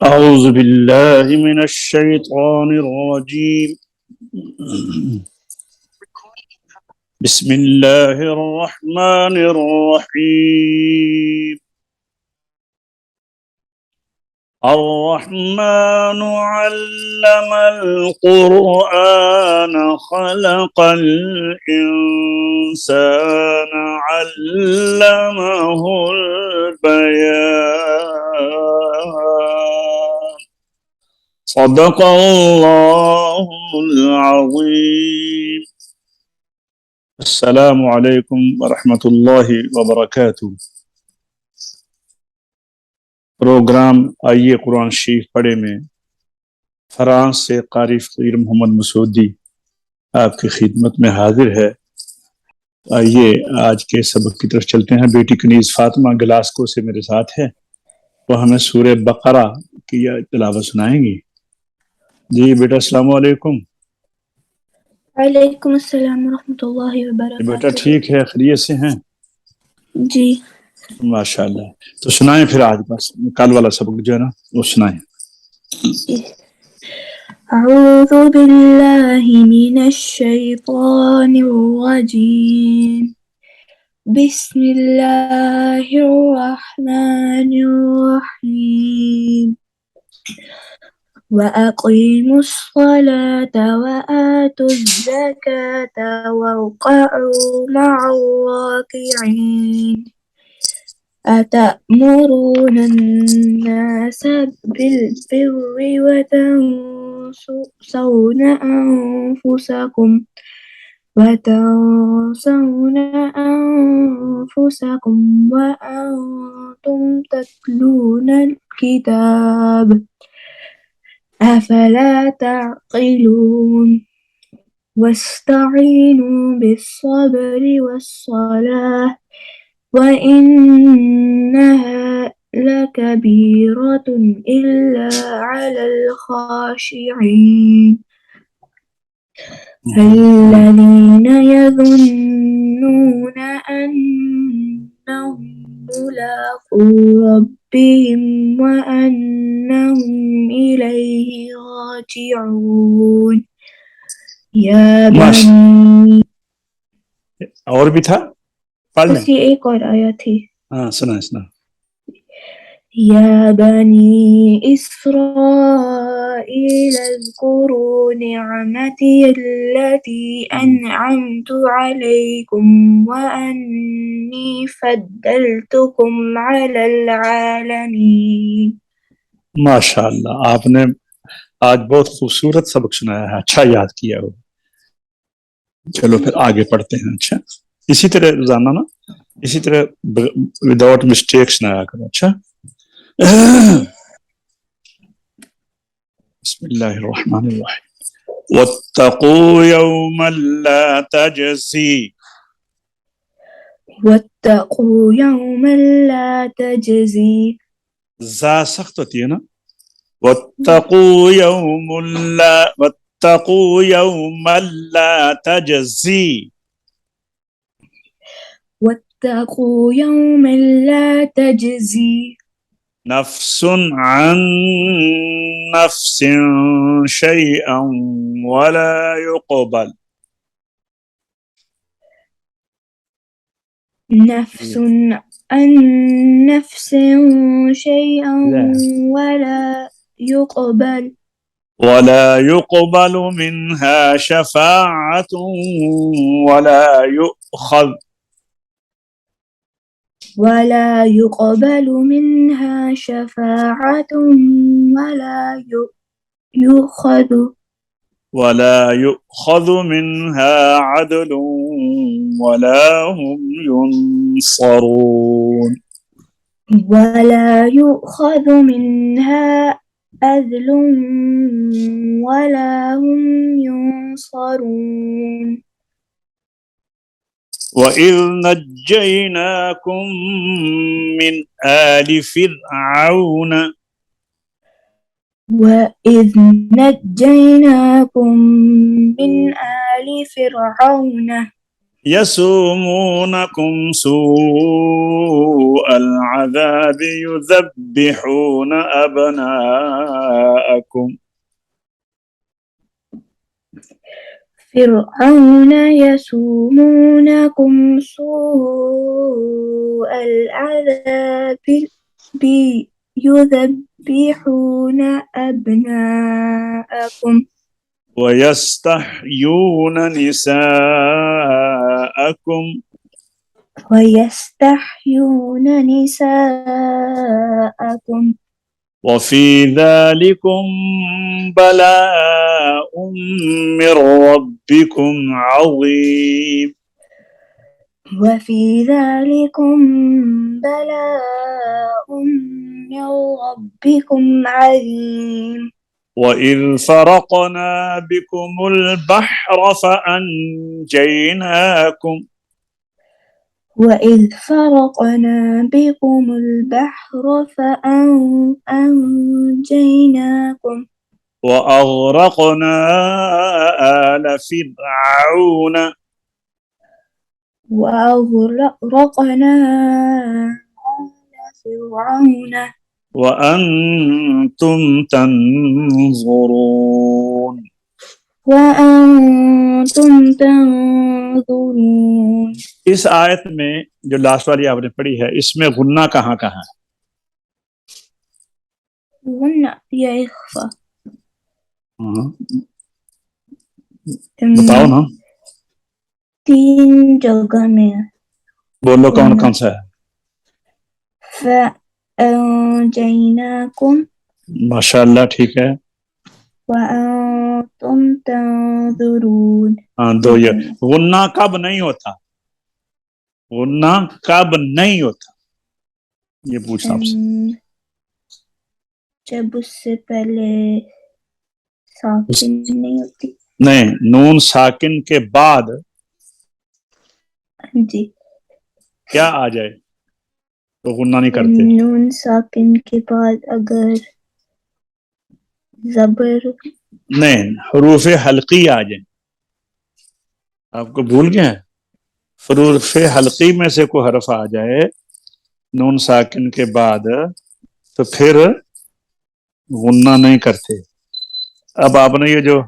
أعوذ بالله من الشيطان الرجيم. بسم الله الرحمن الرحيم. الرحمن علم القرآن خلق الإنسان علمه البيان. صدق الله العظيم. अस्सलामु अलैकुम वरहमतुल्लाहि वबरकातुहू। प्रोग्राम आइए कुरान शरीफ पढ़े में फ्रांस से कारी फकीर मोहम्मद मसूदी आपकी खिदमत में हाजिर है। आइए आज के सबक की तरफ चलते हैं। बेटी कनीज फातिमा गिलास्को से मेरे साथ है, वो हमें सूरह बकरा की तिलावत सुनाएंगी। जी बेटा, अस्सलामु अलैकुम। वालेकुम अस्सलाम रहमतुल्लाहि व बेटा बरकातुहू। ठीक है, खैरियत से हैं? जी माशाल्लाह। तो सुनाएं फिर, आज बस कल वाला सबक जो है ना वो सुनाएं। अऊज़ु बिल्लाहि मिनश शैतानिर रजीम। बिस्मिल्लाहिर रहमानिर रहीम। वअक़ीमुस सलाता वआतुज़ ज़काता वरकअू मअर राकिईन। أتأمرون الناس بالبر وتنسون أنفسكم وأنتم تتلون الكتاب أفلا تعقلون واستعينوا بالصبر والصلاة وإنها لكبيرة إلا على الخاشعين الذين يظنون أنهم ملاقو ربهم وأنهم إليه راجعون يا بني। और भी था, पढ़ लें। बस ये एक और आया थी। हाँ सुना सुना। يا بني إسرائيل اذكروا نعمتي التي أنعمت عليكم وأني فضلتكم على العالمين। माशाल्लाह, आपने आज बहुत खूबसूरत सबक सुनाया है, अच्छा याद किया हो। चलो फिर आगे पढ़ते हैं। अच्छा, इसी तरह रोजाना ना, इसी तरह विदाउट मिस्टेक सुनाया करो। अच्छा। बिस्मिल्लाहिर्रहमानिर्रहीम। वत्तकू यौमन ला तजज़ी। वत्तक़ू यौमन ला तजज़ी। जा सख्त होती है ना। वत्तकू यौमन ला तजज़ी। वत्तक़ू यौमन ला तजज़ी नफ्सुन अन नफ्सिन शैअन वला युक़बल। نفس عن نفس شيئا ولا يقبل منها شفاعة ولا يقبل منها شفاعة ولا يؤخذ منها عدل ولا هم ينصرون. ولا يؤخذ منها عدل ولا هم ينصرون. وإذ نجيناكم من آل فرعون وإذ نجيناكم من آل فرعون यसुमूनकुम सूअल अज़ाब युज़ब्बिहून अबनाअकुम। فرعون يسومونكم سوء العذاب يذبحون أبناءكم वयस्तहयून निसाअकुम ويستحيون نساءكم वफी ज़ालिकुम बलाउम मिर रब्बिकुम अज़ीम। وفي ذلكم بلاء من ربكم عظيم وإذ فرقنا بكم البحر فأنجيناكم وإذ فرقنا بكم البحر فأنجيناكم وأغرقنا آل فرعون وأغرقنا آل فرعون وأنتم تنظرون। وأنتم تنظرون। इस आयत में जो लास्ट वाली आपने पढ़ी है, इसमें गुन्ना कहाँ कहाँ है? गुन्ना या इख्फा? बताओ ना, 3 जगह में है। बोलो कौन कौन सा है? फअंजयनाकुम, माशाअल्लाह, ठीक है। वअंतुम तंजुरून। हाँ, 2 ये। गुन्ना कब नहीं होता? गुन्ना कब नहीं होता, ये पूछना आपसे। जब उससे पहले साकिन नहीं होती। नहीं, नून साकिन के बाद जी, क्या आ जाए तो गुन्ना नहीं करते। नून साकिन के बाद अगर जबर नहीं, हरूफे हल्की आ जाए। आपको भूल गया है? हरूफे हल्की में से कोई हरफ आ जाए नून साकिन के बाद तो फिर गुन्ना नहीं करते। अब आपने ये जो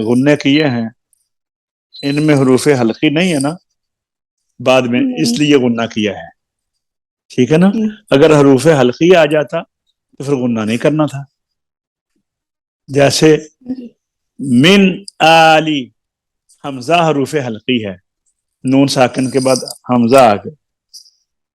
गुन्ने किए हैं, इनमें हरूफे हल्की नहीं है ना बाद में, इसलिए गुन्ना किया है, ठीक है ना। अगर हरूफे हल्की आ जाता तो फिर गुन्ना नहीं करना था। जैसे मिन आली, हमजा हरूफे हल्की है, नून साकिन के बाद हमजा आ गया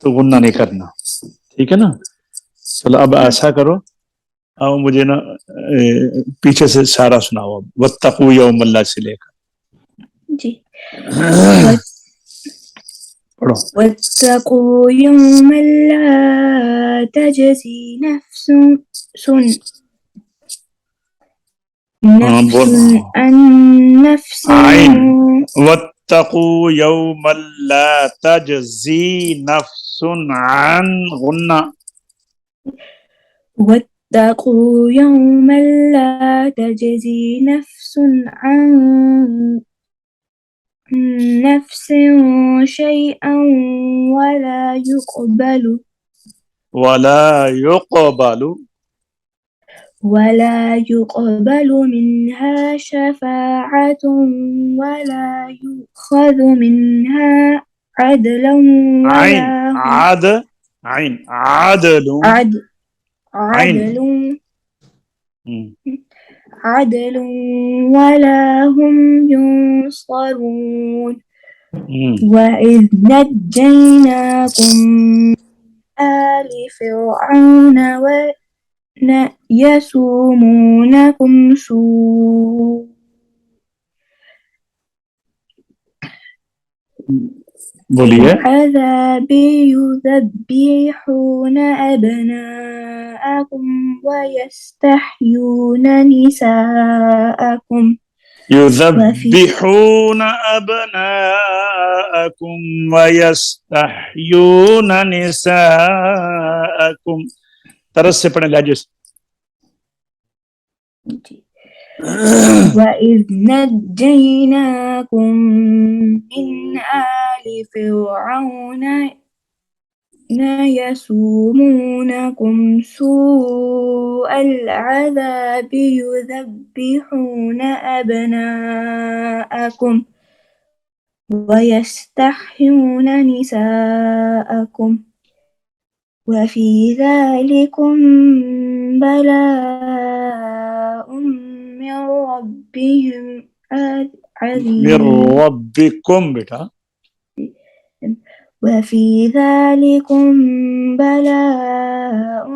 तो गुन्ना नहीं करना, ठीक है ना। चलो अब ऐसा करो, अब मुझे ना पीछे से सारा सुनाओ। वत्तकू यौमल्ला से लेकर जी। पढ़ो। वत्तकू यौमन ला तजज़ी नफ्सुन अन नफ्सिन। वत्तकू यौमन ला तजज़ी नफ्सुन अन गुन्ना। वत्तकू यौमन ला तजज़ी नफ्सुन अन नफ्सिन शैअन वला युक़बलु मिन्हा शफ़ाअतुन वला युख़ज़ मिन्हा अदलन वला हुम युंसरून। वइज़ नज्जयनाकुम आल फ़िरऔन यसुमूनकुम बोलिए। العذاب يذبحون أبناءكم ويستحيون نساءكم युज़ब्बिहून अबनाअकुम वयस्तहयून निसाअकुम। तरस से पढ़े लहजे से। وإذ نجيناكم من آل فرعون يسومونكم سوء العذاب يذبحون أبناءكم ويستحيون نساءكم وفي ذلكم بلاء من ربهم من عظيم रब्बिकुम बेटा وفي ذلكم بلاء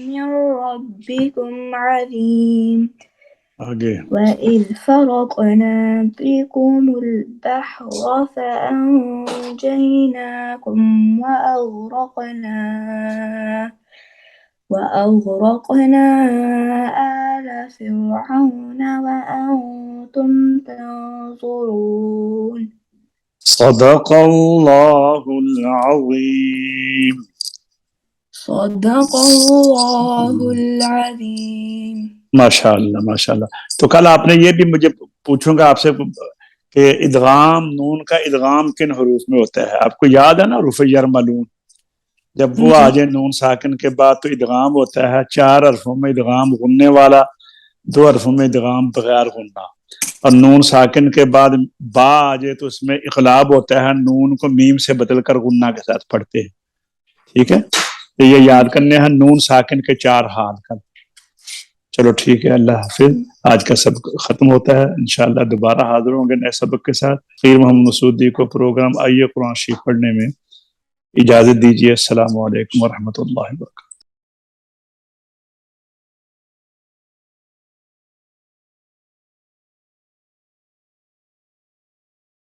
من ربكم عظيم आगे وإذ فرقنا بكم البحر فأنجيناكم وأغرقنا آل فرعون وأنتم تنظرون صدق الله العظيम صدق الله العظيم माशाअल्लाह माशाअल्लाह। तो कल आपने ये भी मुझे पूछूंगा आपसे कि इदगाम नून का इदगाम किन हरूफ में होता है। आपको याद है ना रुफ़ यरमलून, जब वो आ जाए नून साकिन के बाद तो इदगाम होता है 4 हरफों में इदगाम गुन्ने वाला, 2 हरफों में इदगाम बगैर गुन्ना, और नून साकिन के बाद बा आ जाए तो उसमें इखलाब होता है, नून को मीम से बदलकर गुन्ना के साथ पढ़ते हैं। ठीक है, तो ये याद करने हैं नून साकिन के 4 हाल का। चलो ठीक है, अल्लाह हाफिज। आज का सबक खत्म होता है, इंशाअल्लाह दोबारा हाजिर होंगे नए सबक के साथ। फ़कीर मोहम्मद मसूदी को प्रोग्राम आइए कुरान शरीफ पढ़ने में इजाजत दीजिए। अस्सलामु अलैकुम व रहमतुल्लाहि व बरकातहू।